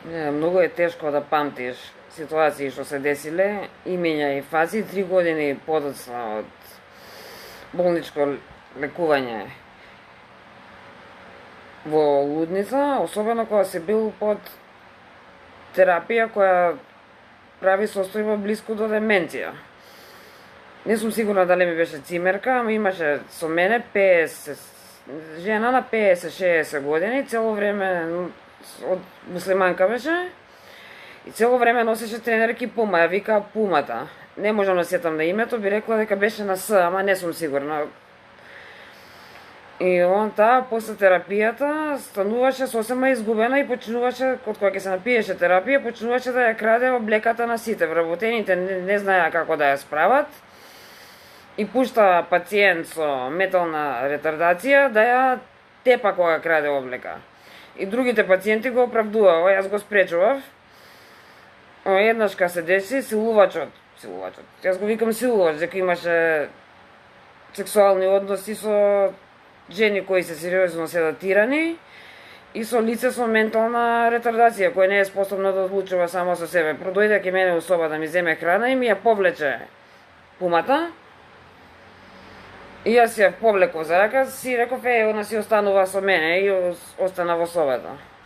Многу е тешко да памтиш ситуации што се десиле, имиња и фази 3 години подоцна од болничко лекување во лудница, особено кога се бил под терапија која прави состојба блиску до деменција. Не сум сигурна дали ми беше цимерка, ама имаше со мене 50, жена на 50-60 години, цело време од муслиманка беше и цело време носеше тренерки Пума, ја вика Пумата. Не можам да сетам на името, би рекла дека беше на С, ама не сум сигурна. И он таа после терапијата стануваше сосема изгубена и почнуваше, од кога ќе се напиеше терапија, почнуваше да ја краде облеката на сите. Вработените не знаеа како да ја справат и пушта пациент со метална ретардација да ја тепа кога краде облека. И другите пациенти го оправдуваа, јас го спречував. Еднаш кога се деси, силувачот, јас го викам силувач, дека имаше сексуални односи со жени кои се сериозно седатирани и со лице со ментална ретардација, кој не е способно да одлучува само со себе. Продојде ке мене у соба да ми земе храна и ми ја повлече Пумата. И јас ја повлеков за рака, си реков, она си останува со мене и остана во собата.